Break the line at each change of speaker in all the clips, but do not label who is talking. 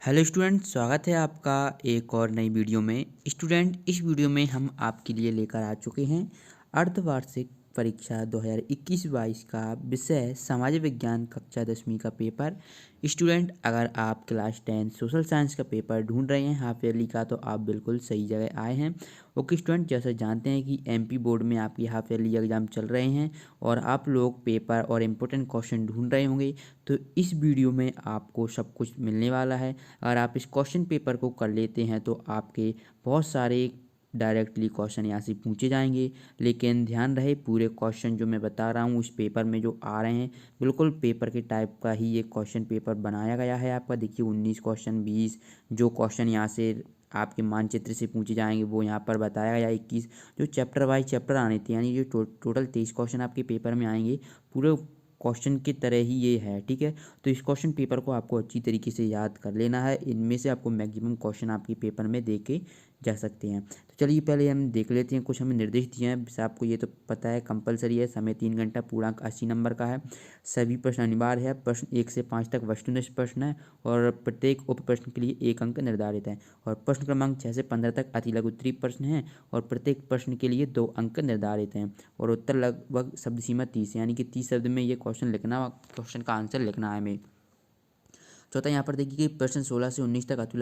Hello student, स्वागत है आपका एक और नई वीडियो में। स्टूडेंट, इस वीडियो में हम आपके लिए लेकर आ चुके हैं अर्धवार्षिक परीक्षा 2021-22 का विषय समाज विज्ञान कक्षा 10वीं का पेपर। स्टूडेंट, अगर आप क्लास 10 सोशल साइंस का पेपर ढूंढ रहे हैं हाफ ईयरली का, तो आप बिल्कुल सही जगह आए हैं। ओके स्टूडेंट, जैसे जानते हैं कि एमपी बोर्ड में आपकी हाफ ईयरली एग्जाम चल रहे हैं और आप लोग पेपर और इम्पोर्टेंट क्वेश्चन ढूंढ रहे होंगे, तो इस वीडियो में आपको सब कुछ मिलने वाला है। अगर आप इस क्वेश्चन पेपर को कर लेते हैं तो आपके बहुत सारे डायरेक्टली क्वेश्चन यहाँ से पूछे जाएंगे। लेकिन ध्यान रहे, पूरे क्वेश्चन जो मैं बता रहा हूँ इस पेपर में जो आ रहे हैं, बिल्कुल पेपर के टाइप का ही ये क्वेश्चन पेपर बनाया गया है आपका। देखिए 19 क्वेश्चन 20 जो क्वेश्चन यहाँ से आपके मानचित्र से पूछे जाएंगे वो यहाँ पर बताया गया। 21 जो चैप्टर वाइज चैप्टर आने थे, यानी जो टोटल 23 क्वेश्चन आपके पेपर में आएंगे, पूरे क्वेश्चन की तरह ही ये है। ठीक है, तो इस क्वेश्चन पेपर को आपको अच्छी तरीके से याद कर लेना है। इनमें से आपको मैक्सिमम क्वेश्चन आपके पेपर में दे के जा सकते हैं। तो चलिए पहले हम देख लेते हैं। कुछ हमें निर्देश दिए हैं, वैसे आपको ये तो पता है कंपलसरी है। समय 3 घंटा, पूर्णांक 80 नंबर का है। सभी प्रश्न अनिवार्य है। प्रश्न 1 से 5 तक वस्तुनिष्ठ प्रश्न है और प्रत्येक उप प्रश्न के लिए 1 अंक निर्धारित है। और प्रश्न क्रमांक 6 से 15 तक अति लघु उत्तरीय प्रश्न है और प्रत्येक प्रश्न के लिए 2 अंक निर्धारित हैं। और उत्तर लगभग शब्द सीमा 30, यानी कि 30 शब्द में ये क्वेश्चन लिखना, क्वेश्चन का आंसर लिखना है हमें। चौथा यहाँ पर देखिए कि प्रश्न 16 से 19 तक अति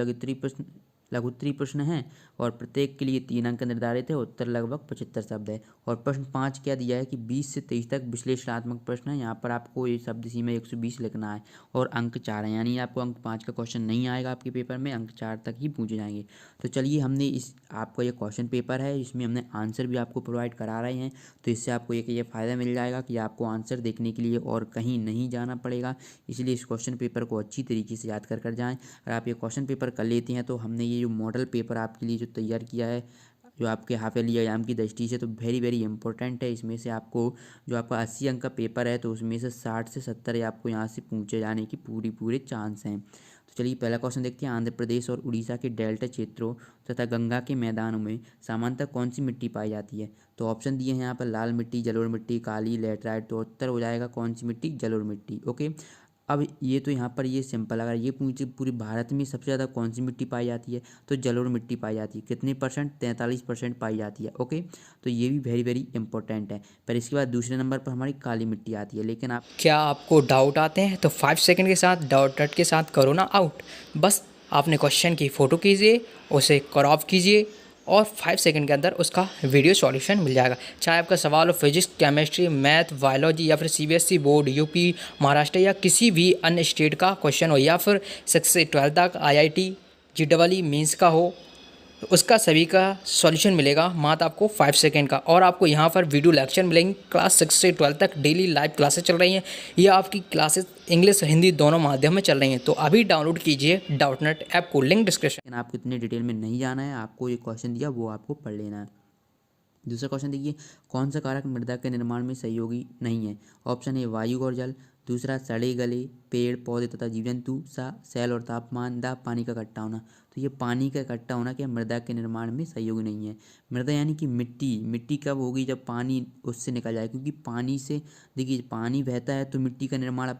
लघुत्तरीय प्रश्न है और प्रत्येक के लिए 3 अंक निर्धारित है। उत्तर लगभग 75 शब्द है। और प्रश्न 5 क्या दिया है कि 20 से 23 तक विश्लेषणात्मक प्रश्न है। यहाँ पर आपको ये शब्द सीमा 120 लिखना है और अंक 4 है, यानी आपको अंक 5 का क्वेश्चन नहीं आएगा आपके पेपर में, अंक 4 तक ही पूछे जाएंगे। तो चलिए, हमने इस आपका ये क्वेश्चन पेपर है, इसमें हमने आंसर भी आपको प्रोवाइड करा रहे हैं। तो इससे आपको एक ये फ़ायदा मिल जाएगा कि आपको आंसर देखने के लिए और कहीं नहीं जाना पड़ेगा। इसलिए इस क्वेश्चन पेपर को अच्छी तरीके से याद कर जाएं। अगर आप ये क्वेश्चन पेपर कर लेते हैं तो हमने ये जो मॉडल पेपर आपके लिए जो तैयार किया है, जो आपके हाफ ईयरली एग्जाम की दृष्टि से, तो वेरी वेरी इंपॉर्टेंट है। इसमें से आपको जो आपका 80 अंक का पेपर है, तो उसमें से 60 से 70 आपको यहाँ से पूछे जाने की पूरे चांस हैं। तो चलिए पहला क्वेश्चन देखते हैं। आंध्र प्रदेश और उड़ीसा के डेल्टा क्षेत्रों तथा गंगा के मैदानों में सामान्यतः कौन सी मिट्टी पाई जाती है? तो ऑप्शन दिए हैं यहाँ पर, लाल मिट्टी, जलोढ़ मिट्टी, काली, लैटराइट। तो उत्तर हो जाएगा कौन सी मिट्टी? जलोढ़ मिट्टी। ओके, अब ये तो यहाँ पर ये सिंपल, अगर ये पूछे पूरे भारत में सबसे ज़्यादा कौन सी मिट्टी पाई जाती है, तो जलोढ़ मिट्टी पाई जाती है। कितने परसेंट? 43% पाई जाती है। ओके, तो ये भी वेरी वेरी इंपॉर्टेंट है। पर इसके बाद दूसरे नंबर पर हमारी काली मिट्टी आती है। लेकिन आप
क्या आपको डाउट आते हैं तो 5 सेकंड के साथ डाउट डट के साथ करो ना आउट। बस आपने क्वेश्चन की फ़ोटो कीजिए, उसे क्रॉप कीजिए और 5 सेकंड के अंदर उसका वीडियो सॉल्यूशन मिल जाएगा। चाहे आपका सवाल हो फिजिक्स, केमिस्ट्री, मैथ, बायोलॉजी या फिर सीबीएसई बोर्ड, यूपी, महाराष्ट्र या किसी भी अन्य स्टेट का क्वेश्चन हो, या फिर 6 से 12 तक आईआईटी, जेईई मेंस का हो, तो उसका सभी का सॉल्यूशन मिलेगा मात्र आपको 5 सेकंड का। और आपको यहाँ पर वीडियो लेक्चर मिलेंगे। क्लास 6 से 12 तक डेली लाइव क्लासेस चल रही हैं। ये आपकी क्लासेस इंग्लिश हिंदी दोनों माध्यम में चल रही हैं। तो अभी डाउनलोड कीजिए डाउटनेट ऐप को, लिंक डिस्क्रिप्शन।
आपको इतने डिटेल में नहीं जाना है, आपको ये क्वेश्चन दिया वो आपको पढ़ लेना है। दूसरा क्वेश्चन देखिए, कौन सा कारक मृदा के निर्माण में सहयोगी नहीं है? ऑप्शन ए वायु और जल, दूसरा सड़े गले पेड़ पौधे तथा जीव जंतु, सा सेल और तापमान, दा पानी का इकट्ठा होना। तो ये पानी का इकट्ठा होना क्या मृदा के निर्माण में सहयोगी नहीं है? मृदा यानी कि मिट्टी। मिट्टी कब होगी? जब पानी उससे निकल जाए, क्योंकि पानी से, देखिए पानी बहता है तो मिट्टी का निर्माण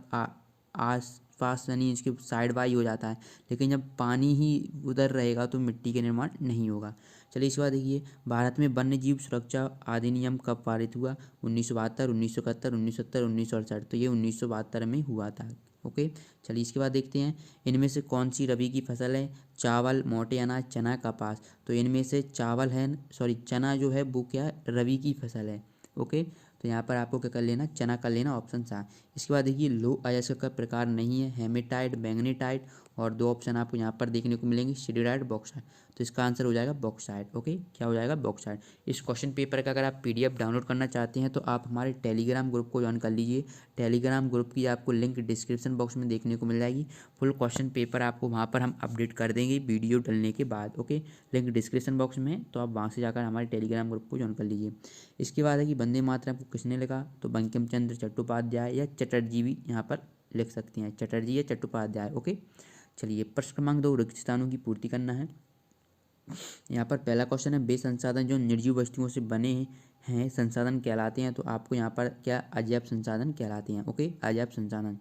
आस पास यानी इसके साइड बाई हो जाता है। लेकिन जब पानी ही उधर रहेगा तो मिट्टी का निर्माण नहीं होगा। चलिए इसके बाद देखिए, भारत में वन्य जीव सुरक्षा अधिनियम कब पारित हुआ? 1972, 1971, 1970, 1968। तो ये 1972 में हुआ था। ओके, चलिए इसके बाद देखते हैं, इनमें से कौन सी रबी की फसल है? चावल, मोटे अनाज, चना, कपास। तो इनमें से चावल है, सॉरी चना जो है वो क्या है? रबी की फसल है। ओके, तो यहाँ पर आपको क्या कर लेना? चना कर लेना, ऑप्शन सा। इसके बाद देखिए, लोह अयस्क का प्रकार नहीं है, हेमेटाइट, मैग्नेटाइट। और 2 ऑप्शन आपको यहाँ पर देखने को मिलेंगे, सिडराइट, बॉक्साइट। तो इसका आंसर हो जाएगा बॉक्साइट। ओके, क्या हो जाएगा? बॉक्साइट। इस क्वेश्चन पेपर का अगर आप पीडीएफ डाउनलोड करना चाहते हैं तो आप हमारे टेलीग्राम ग्रुप को ज्वाइन कर लीजिए। टेलीग्राम ग्रुप की आपको लिंक डिस्क्रिप्शन बॉक्स में देखने को मिल जाएगी। फुल क्वेश्चन पेपर आपको वहाँ पर हम अपडेट कर देंगे वीडियो डलने के बाद। ओके, लिंक डिस्क्रिप्शन बॉक्स में है, तो आप वहाँ से जाकर हमारे टेलीग्राम ग्रुप को ज्वाइन कर लीजिए। इसके बाद है कि वंदे मातरम को किसने लिखा? तो बंकिम चंद्र चट्टोपाध्याय या चटर्जी भी यहाँ पर लिख सकते हैं, चटर्जी या चट्टोपाध्याय। ओके, चलिए प्रश्न क्रमांक 2, रिक्त स्थानों की पूर्ति करना है। यहाँ पर पहला क्वेश्चन है, वे संसाधन जो निर्जीव वस्तुओं से बने हैं संसाधन कहलाते हैं? तो आपको यहाँ पर क्या अजैव संसाधन कहलाते हैं? ओके, अजैव संसाधन।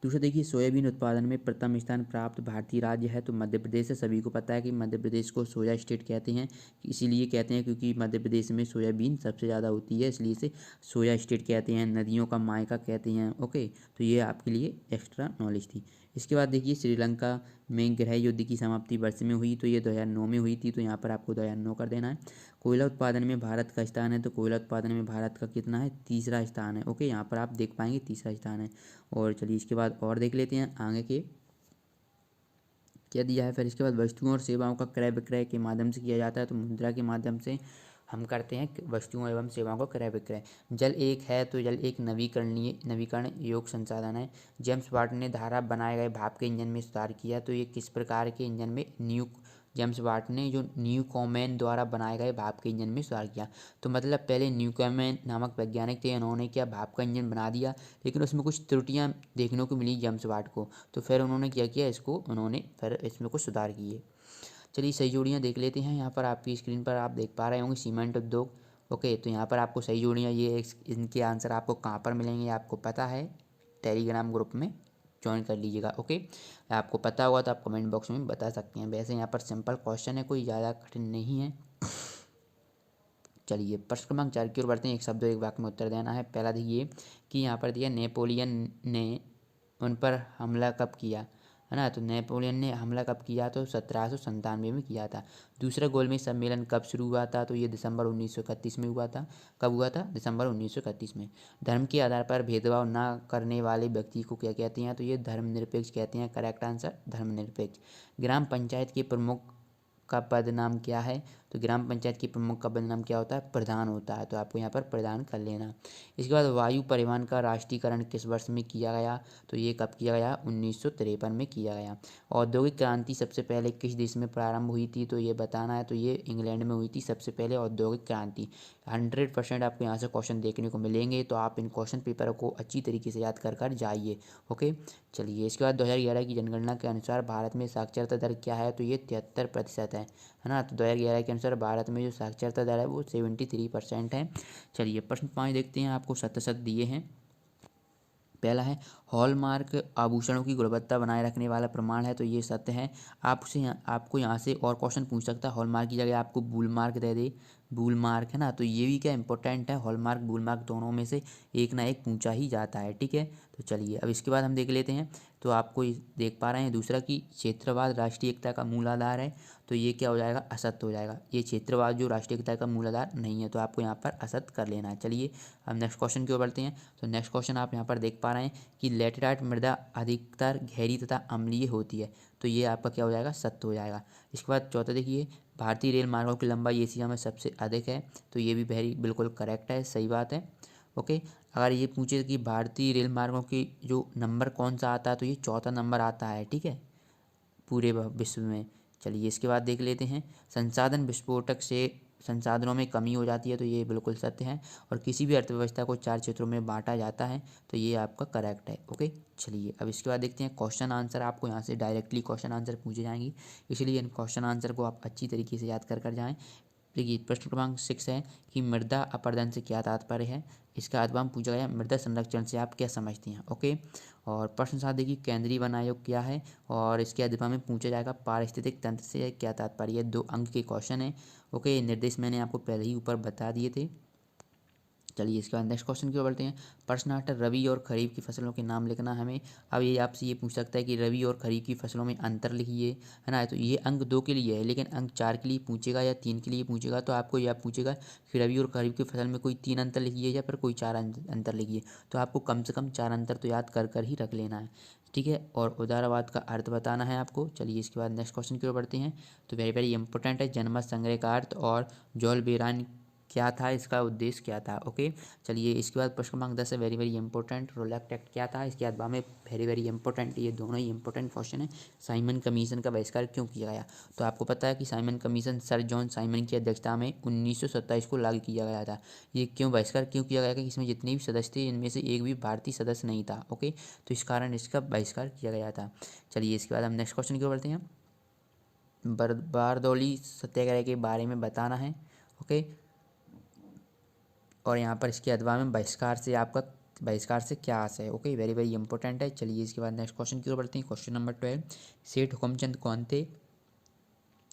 दूसरा देखिए, सोयाबीन उत्पादन में प्रथम स्थान प्राप्त भारतीय राज्य है तो मध्य प्रदेश है। सभी को पता है कि मध्य प्रदेश को सोया स्टेट कहते हैं, इसीलिए कहते हैं क्योंकि मध्य प्रदेश में सोयाबीन सबसे ज़्यादा होती है, इसलिए इसे सोया स्टेट कहते हैं। नदियों का मायका कहते हैं। ओके, तो ये आपके लिए एक्स्ट्रा नॉलेज थी। इसके बाद देखिए, श्रीलंका में गृह युद्ध की समाप्ति वर्ष में हुई तो ये 2009 में हुई थी, तो यहाँ पर आपको 2009 कर देना है। कोयला उत्पादन में भारत का स्थान है तो कोयला उत्पादन में भारत का कितना है, तीसरा स्थान है। ओके, यहाँ पर आप देख पाएंगे तीसरा स्थान है। और चलिए इसके बाद और देख लेते हैं आगे के क्या दिया है। फिर इसके बाद वस्तुओं और सेवाओं का क्रय विक्रय के माध्यम से किया जाता है तो मुद्रा के माध्यम से हम करते हैं वस्तुओं एवं सेवाओं का क्रय विक्रय। जल एक है तो जल एक नवीकरण योग्य संसाधन है। जेम्स वाट ने धारा बनाए गए भाप के इंजन में सुधार किया तो ये किस प्रकार के इंजन में जेम्स वाट ने जो न्यूकोमेन द्वारा बनाए गए भाप के इंजन में सुधार किया। तो मतलब पहले न्यूकोमेन नामक वैज्ञानिक थे, उन्होंने क्या भाप का इंजन बना दिया, लेकिन उसमें कुछ त्रुटियां देखने को मिली जेम्स वाट को, तो फिर उन्होंने क्या किया, उन्होंने फिर इसमें कुछ सुधार किए। चलिए सही जोड़ियाँ देख लेते हैं। यहाँ पर आपकी स्क्रीन पर आप देख पा रहे होंगे सीमेंट उद्योग। ओके, तो यहाँ पर आपको सही जोड़ियाँ इनके आंसर आपको कहाँ पर मिलेंगे आपको पता है, टेलीग्राम ग्रुप में ज्वाइन कर लीजिएगा। ओके, आपको पता होगा तो आप कमेंट बॉक्स में बता सकते हैं। वैसे यहाँ पर सिंपल क्वेश्चन है, कोई ज़्यादा कठिन नहीं है। चलिए प्रश्न क्रमांक 4 की ओर बढ़ते हैं। एक शब्द एक वाक्य में उत्तर देना है। पहला देखिए कि यहाँ पर दिया नेपोलियन ने उन पर हमला कब किया, है ना। तो नेपोलियन ने हमला कब किया, तो 1797 में किया था। दूसरा गोलमेज सम्मेलन कब शुरू हुआ था, तो ये दिसंबर 1931 में हुआ था। कब हुआ था, दिसंबर 1931 में। धर्म के आधार पर भेदभाव न करने वाले व्यक्ति को क्या कहते हैं, तो ये धर्मनिरपेक्ष कहते हैं। करेक्ट आंसर धर्मनिरपेक्ष। ग्राम पंचायत के प्रमुख का पद नाम क्या है, तो ग्राम पंचायत की प्रमुख का पद नाम क्या होता है, प्रधान होता है। तो आपको यहाँ पर प्रधान कर लेना। इसके बाद वायु परिवहन का राष्ट्रीयकरण किस वर्ष में किया गया, तो ये कब किया गया, 1953 में किया गया। औद्योगिक क्रांति सबसे पहले किस देश में प्रारंभ हुई थी, तो ये बताना है। तो ये इंग्लैंड में हुई थी सबसे पहले औद्योगिक क्रांति। 100% आपको यहाँ से क्वेश्चन देखने को मिलेंगे, तो आप इन क्वेश्चन पेपर को अच्छी तरीके से याद कर जाइए। ओके, चलिए इसके बाद 2011 की जनगणना के अनुसार भारत में साक्षरता दर क्या है, तो ये 73% है ना। तो 2011 के अनुसार भारत में जो साक्षरता दर है वो 73% है। चलिए प्रश्न 5 देखते हैं, आपको शत दिए हैं। पहला है हॉलमार्क आभूषणों की गुणवत्ता बनाए रखने वाला प्रमाण है, तो ये सत्य है। आपको यहाँ से और क्वेश्चन पूछ सकता है, हॉलमार्क की जगह आपको बुलमार्क दे दे, बुलमार्क है ना। तो ये भी क्या इंपॉर्टेंट है, हॉलमार्क बुलमार्क दोनों में से एक ना एक पूछा ही जाता है, ठीक है। तो चलिए अब इसके बाद हम देख लेते हैं। तो आपको देख पा रहे हैं दूसरा कि क्षेत्रवाद राष्ट्रीय एकता का मूल आधार है, तो ये क्या हो जाएगा, असत्य हो जाएगा। ये क्षेत्रवाद जो राष्ट्रीय एकता का मूल आधार नहीं है, तो आपको यहाँ पर असत्य कर लेना है। चलिए अब नेक्स्ट क्वेश्चन की ओर बढ़ते हैं। तो नेक्स्ट क्वेश्चन आप यहाँ पर देख पा रहे हैं कि लैटेराइट मृदा अधिकतर गहरी तथा अम्लीय होती है, तो ये आपका क्या हो जाएगा, सत्य हो जाएगा। इसके बाद चौथा देखिए, भारतीय रेल मार्गों की लंबाई एशिया में सबसे अधिक है, तो ये भी बिल्कुल करेक्ट है, सही बात है। ओके, अगर ये पूछे कि भारतीय रेल मार्गों की जो नंबर कौन सा आता है, तो ये चौथा नंबर आता है, ठीक है, पूरे विश्व में। चलिए इसके बाद देख लेते हैं, संसाधन विस्फोटक से संसाधनों में कमी हो जाती है, तो ये बिल्कुल सत्य है। और किसी भी अर्थव्यवस्था को 4 क्षेत्रों में बांटा जाता है, तो ये आपका करेक्ट है। ओके, चलिए अब इसके बाद देखते हैं क्वेश्चन आंसर। आपको यहाँ से डायरेक्टली क्वेश्चन आंसर पूछे जाएंगे, इसलिए इन क्वेश्चन आंसर को आप अच्छी तरीके से याद कर जाएँ। देखिए प्रश्न क्रमांक 6 है कि मृदा अपरदन से क्या तात्पर्य है। इसका अध्याय पूछा गया, मृदा संरक्षण से आप क्या समझते हैं। ओके, और प्रश्न 7 देखिए, केंद्रीय वन आयोग क्या है, और इसके अध्याय में पूछा जाएगा पारिस्थितिक तंत्र से क्या तात्पर्य है। 2 अंक के क्वेश्चन है। ओके, निर्देश मैंने आपको पहले ही ऊपर बता दिए थे। चलिए इसके बाद नेक्स्ट क्वेश्चन की ओर बढ़ते हैं। प्रश्न 8 रबी और खरीफ की फसलों के नाम लिखना हमें। अब ये आपसे ये पूछ सकता है कि रबी और खरीफ की फसलों में अंतर लिखिए, है ना। तो ये अंक 2 के लिए है, लेकिन अंक 4 के लिए पूछेगा या 3 के लिए पूछेगा, तो आपको यह पूछेगा कि रबी और खरीफ की फसल में कोई 3 अंतर लिखिए या फिर कोई 4 अंतर लिखिए। तो आपको कम से कम 4 अंतर तो याद कर ही रख लेना है, ठीक है। और उदारवाद का अर्थ बताना है आपको। चलिए इसके बाद नेक्स्ट क्वेश्चन की ओर बढ़ते हैं। तो वेरी वेरी इंपॉर्टेंट है, जनमत संग्रह का अर्थ और जॉल बेरान क्या था, इसका उद्देश्य क्या था। ओके, चलिए इसके बाद प्रश्न क्रमांक 10 है, वेरी वेरी इंपॉर्टेंट, रोलैक्ट एक्ट क्या था, इसके बाद में वेरी वेरी इंपॉर्टेंट, ये दोनों ही इंपॉर्टेंट क्वेश्चन है। साइमन कमीशन का बहिष्कार क्यों किया गया, तो आपको पता है कि Simon commission sir John Simon की अध्यक्षता में 1927 को लागू किया गया था। ये क्यों बहिष्कार क्यों किया गया कि इसमें जितने भी सदस्य थे इनमें से एक भी भारतीय सदस्य नहीं था। ओके, तो इस कारण इसका बहिष्कार किया गया था। चलिए इसके बाद हम नेक्स्ट क्वेश्चन की ओर बढ़ते हैं। बारदौली सत्याग्रह के बारे में बताना है। ओके, और यहाँ पर इसके अथवा में बहिष्कार से आपका बहिष्कार से क्या आशय है। ओके, वेरी वेरी इंपॉर्टेंट है। चलिए इसके बाद नेक्स्ट क्वेश्चन की ओर बढ़ते हैं। क्वेश्चन नंबर 12, सेठ हुकमचंद कौन थे।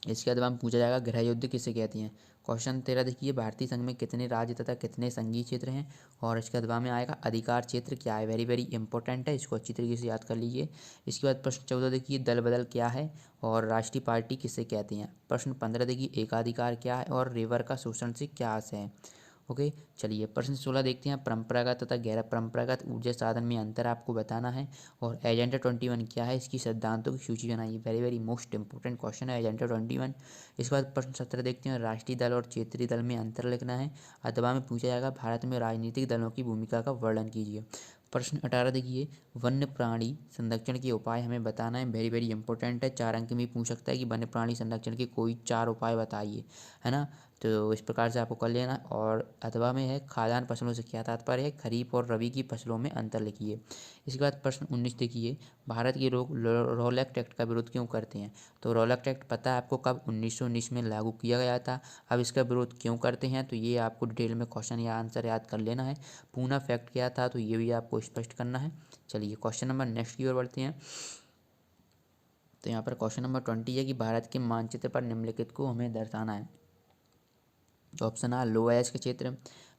इसके बाद हम पूछा जाएगा गृह युद्ध किसे कहते हैं। क्वेश्चन 13 देखिए, भारतीय संघ में कितने राज्य तथा कितने संघीय क्षेत्र हैं। और इसके बाद में आएगा अधिकार क्षेत्र क्या है। वेरी वेरी इंपॉर्टेंट है, इसको अच्छी तरीके से याद कर लीजिए। इसके बाद प्रश्न 14 देखिए, दल बदल क्या है और राष्ट्रीय पार्टी किसे कहते हैं। प्रश्न 15 देखिए, एकाधिकार क्या है और रेवर का शोषण से क्या आशय है। ओके, चलिए प्रश्न 16 देखते हैं, परंपरागत तथा गैर परंपरागत ऊर्जा साधन में अंतर आपको बताना है। और एजेंडा 21 क्या है, इसकी सिद्धांतों की सूची बनाइए। Very very most important question है एजेंडा 21। इसके बाद प्रश्न 17 देखते हैं, राष्ट्रीय दल और क्षेत्रीय दल में अंतर लिखना है। अथवा में पूछा जाएगा, भारत में राजनीतिक दलों की भूमिका का वर्णन कीजिए। प्रश्न 18 देखिए, वन्य प्राणी संरक्षण के उपाय हमें बताना है। वेरी वेरी इंपॉर्टेंट है, 4 अंक में पूछ सकता है कि वन्य प्राणी संरक्षण के कोई 4 उपाय बताइए, है ना। तो इस प्रकार से आपको कर लेना। और अथवा में है, खाद्यान्न फसलों से क्या तात्पर्य है, खरीफ और रबी की फसलों में अंतर लिखिए। इसके बाद प्रश्न 19 देखिए, भारत के लोग रॉलेक्ट एक्ट का विरोध क्यों करते हैं। तो रॉलेक्ट एक्ट पता है आपको कब 1919 में लागू किया गया था। अब इसका विरोध क्यों करते हैं, तो ये आपको डिटेल में क्वेश्चन या आंसर याद कर लेना है। पूना फैक्ट क्या था, तो ये भी आपको स्पष्ट करना है। चलिए क्वेश्चन नंबर नेक्स्ट की ओर बढ़ते हैं। तो यहाँ पर क्वेश्चन नंबर 20 है कि भारत के मानचित्र पर निम्नलिखित को हमें दर्शाना है। तो ऑप्शन आ, लो अयस्क क्षेत्र,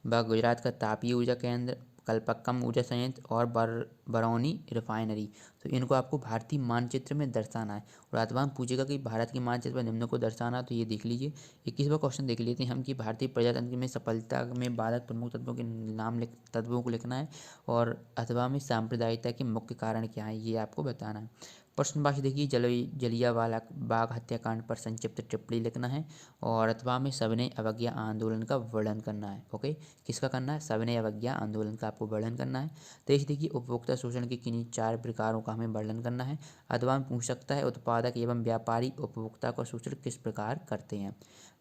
ब गुजरात का तापीय ऊर्जा केंद्र, कल्पक्कम ऊर्जा संयंत्र और बरौनी रिफाइनरी। तो इनको आपको भारतीय मानचित्र में दर्शाना है। और अथवा हम पूछेगा कि भारत के मानचित्र पर निम्न को दर्शाना, तो ये देख लीजिए। 21वां क्वेश्चन देख लेते हैं हम कि भारतीय प्रजातंत्र में सफलता में बाधक प्रमुख तत्वों के नाम तत्वों को लिखना है। और अथवा में सांप्रदायिकता के मुख्य कारण क्या है, ये आपको बताना है। प्रश्न 22 देखिए, जलियांवाला बाग हत्याकांड पर संक्षिप्त टिप्पणी लिखना है। और अथवा में सविनय अवज्ञा आंदोलन का वर्णन करना है। ओके, किसका करना है, सविनय अवज्ञा आंदोलन का आपको वर्णन करना है। 23 देखिए, उपभोक्ता शोषण के किन्हीं 4 प्रकारों का हमें वर्णन करना है। अथवा में पूछ सकता है, उत्पादक एवं व्यापारी उपभोक्ता का शोषण किस प्रकार करते हैं।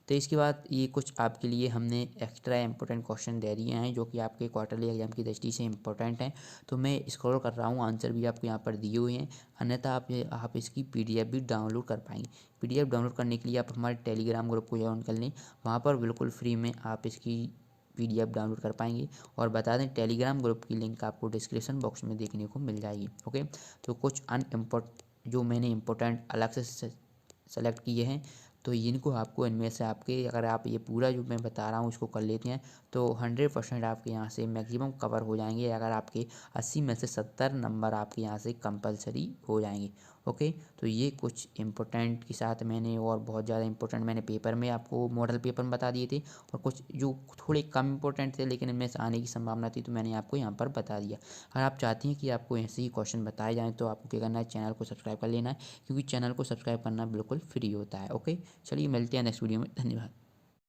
तो इसके बाद ये कुछ आपके लिए हमने एक्स्ट्रा इंपॉर्टेंट क्वेश्चन दे दिए हैं जो कि आपके क्वार्टरली एग्जाम की दृष्टि से इंपॉर्टेंट हैं। तो मैं स्क्रॉल कर रहा हूँ, आंसर भी आपको यहाँ पर दिए हुए हैं। अन्यथा आप इसकी पीडीएफ भी डाउनलोड कर पाएंगे। पीडीएफ डाउनलोड करने के लिए आप हमारे टेलीग्राम ग्रुप को ज्वाइन कर लें। वहाँ पर बिल्कुल फ्री में आप इसकी पीडीएफ डाउनलोड कर पाएंगे। और बता दें, टेलीग्राम ग्रुप की लिंक आपको डिस्क्रिप्शन बॉक्स में देखने को मिल जाएगी। ओके, तो कुछ जो मैंने इम्पोर्टेंट अलग से सेलेक्ट किए हैं, तो इनको आपको इनमें से आपके, अगर आप ये पूरा जो मैं बता रहा हूँ उसको कर लेते हैं तो 100% आपके यहाँ से मैक्सिमम कवर हो जाएंगे। अगर आपके 80 में से 70 नंबर आपके यहाँ से कंपलसरी हो जाएंगे। ओके, तो ये कुछ इंपॉर्टेंट के साथ मैंने, और बहुत ज़्यादा इंपॉर्टेंट मैंने पेपर में आपको मॉडल पेपर में बता दिए थे। और कुछ जो थोड़े कम इंपॉर्टेंट थे लेकिन इनमें से आने की संभावना थी, तो मैंने आपको यहाँ पर बता दिया। अगर आप चाहती हैं कि आपको ऐसे ही क्वेश्चन बताए जाएँ तो आपको क्या करना है, चैनल को सब्सक्राइब कर लेना है, क्योंकि चैनल को सब्सक्राइब करना बिल्कुल फ्री होता है। ओके, चलिए मिलते हैं नेक्स्ट वीडियो में। धन्यवाद।